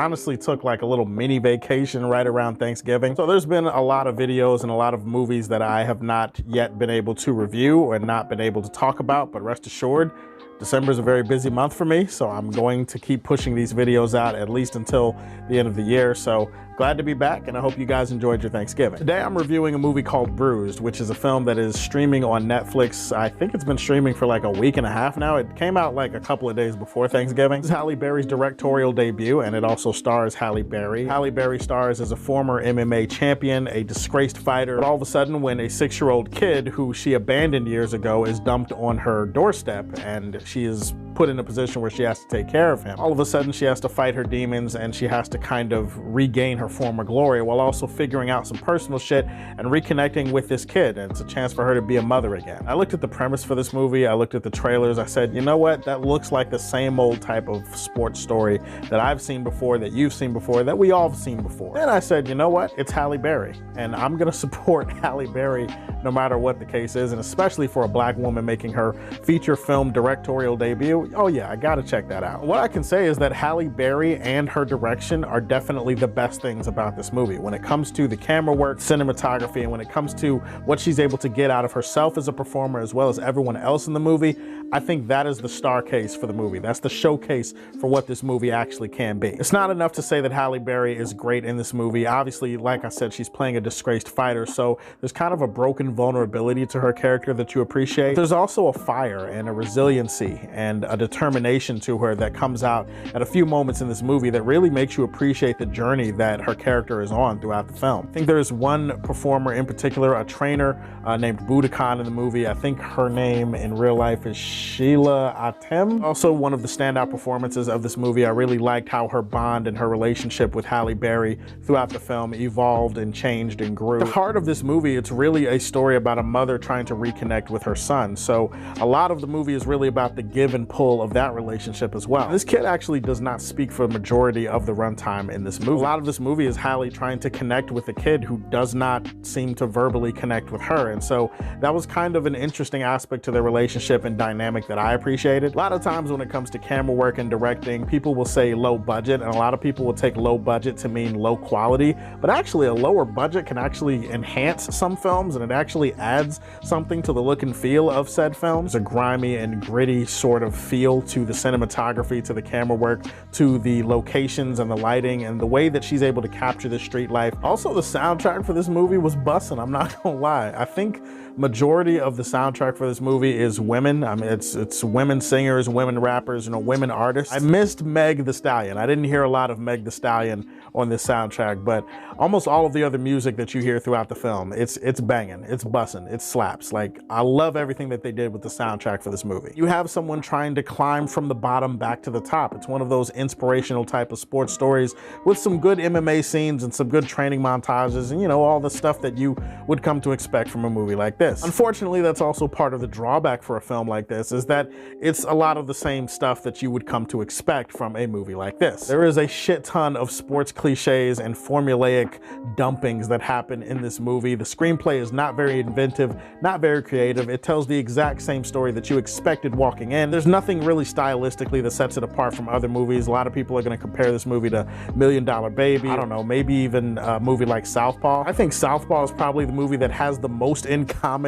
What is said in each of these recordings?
honestly took like a little mini vacation right around Thanksgiving. So there's been a lot of videos and a lot of movies that I have not yet been able to review or not been able to talk about, but rest assured, December is a very busy month for me, so I'm going to keep pushing these videos out at least until the end of the year. So glad to be back, and I hope you guys enjoyed your Thanksgiving. Today I'm reviewing a movie called Bruised, which is a film that is streaming on Netflix. I think it's been streaming for like a week and a half now. It came out like a couple of days before Thanksgiving. This is Halle Berry's directorial debut, and it also stars Halle Berry. Halle Berry stars as a former MMA champion, a disgraced fighter, but all of a sudden when a 6-year-old kid who she abandoned years ago is dumped on her doorstep, and she is put in a position where she has to take care of him. All of a sudden she has to fight her demons, and she has to kind of regain her former glory while also figuring out some personal shit and reconnecting with this kid, and it's a chance for her to be a mother again. I looked at the premise for this movie, I looked at the trailers, I said, you know what, that looks like the same old type of sports story that I've seen before, that you've seen before, that we all have seen before. Then I said, you know what, it's Halle Berry, and I'm gonna support Halle Berry no matter what the case is, and especially for a black woman making her feature film directorial debut. Oh yeah, I gotta check that out. What I can say is that Halle Berry and her direction are definitely the best things about this movie. When it comes to the camera work, cinematography, and when it comes to what she's able to get out of herself as a performer as well as everyone else in the movie, I think that is the star case for the movie. That's the showcase for what this movie actually can be. It's not enough to say that Halle Berry is great in this movie. Obviously, like I said, she's playing a disgraced fighter, so there's kind of a broken vulnerability to her character that you appreciate. There's also a fire and a resiliency and a determination to her that comes out at a few moments in this movie that really makes you appreciate the journey that her character is on throughout the film. I think there's one performer in particular, a trainer named Budokan in the movie. I think her name in real life is Sheila Atem. Also one of the standout performances of this movie. I really liked how her bond and her relationship with Halle Berry throughout the film evolved and changed and grew. At the heart of this movie, it's really a story about a mother trying to reconnect with her son. So a lot of the movie is really about the give and pull of that relationship as well. This kid actually does not speak for the majority of the runtime in this movie. A lot of this movie is Halle trying to connect with a kid who does not seem to verbally connect with her. And so that was kind of an interesting aspect to their relationship and dynamic that I appreciated. A lot of times when it comes to camera work and directing, people will say low budget, and a lot of people will take low budget to mean low quality, but actually a lower budget can actually enhance some films, and it actually adds something to the look and feel of said films. There's a grimy and gritty sort of feel to the cinematography, to the camera work, to the locations and the lighting, and the way that she's able to capture the street life. Also, the soundtrack for this movie was bussin', I'm not gonna lie. I think majority of the soundtrack for this movie is women. I mean, it's women singers, women rappers, you know, women artists. I missed Meg Thee Stallion. I didn't hear a lot of Meg Thee Stallion on this soundtrack, but almost all of the other music that you hear throughout the film, it's banging, it's bussin', it slaps. Like, I love everything that they did with the soundtrack for this movie. You have someone trying to climb from the bottom back to the top. It's one of those inspirational type of sports stories with some good MMA scenes and some good training montages and, you know, all the stuff that you would come to expect from a movie like this. Unfortunately, that's also part of the drawback for a film like this, is that it's a lot of the same stuff that you would come to expect from a movie like this. There is a shit ton of sports cliches and formulaic dumpings that happen in this movie. The screenplay is not very inventive, not very creative. It tells the exact same story that you expected walking in. There's nothing really stylistically that sets it apart from other movies. A lot of people are going to compare this movie to $1 Million Baby. I don't know, maybe even a movie like Southpaw. I think Southpaw is probably the movie that has the most in common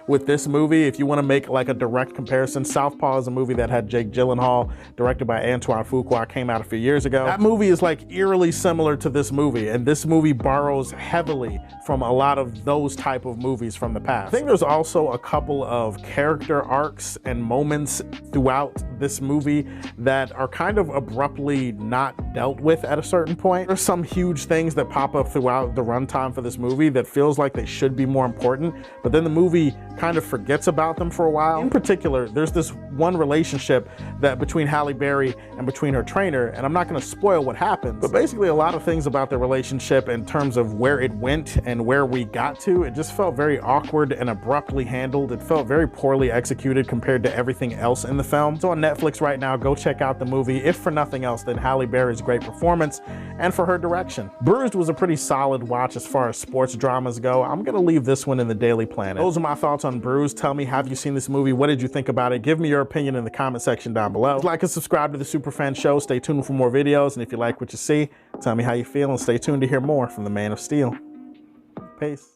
with this movie. If you want to make like a direct comparison, Southpaw is a movie that had Jake Gyllenhaal, directed by Antoine Fuqua, came out a few years ago. That movie is like eerily similar to this movie, and this movie borrows heavily from a lot of those type of movies from the past. I think there's also a couple of character arcs and moments throughout this movie that are kind of abruptly not dealt with at a certain point. There's some huge things that pop up throughout the runtime for this movie that feels like they should be more important, but then the movie kind of forgets about them for a while. In particular, there's this one relationship that between Halle Berry and between her trainer, and I'm not going to spoil what happens, but basically a lot of things about the relationship in terms of where it went and where we got to, it just felt very awkward and abruptly handled. It felt very poorly executed compared to everything else in the film. So on Netflix right now, go check out the movie, if for nothing else than Halle Berry's great performance and for her direction. Bruised was a pretty solid watch as far as sports dramas go. I'm going to leave this one in the Daily Planet. Those are my thoughts on Bruised. Tell me, have you seen this movie? What did you think about it? Give me your opinion in the comment section down below. Like and subscribe to the Superfan Show. Stay tuned for more videos, and if you like what you see, Tell me how you feel and stay tuned to hear more from the Man of Steel. Peace.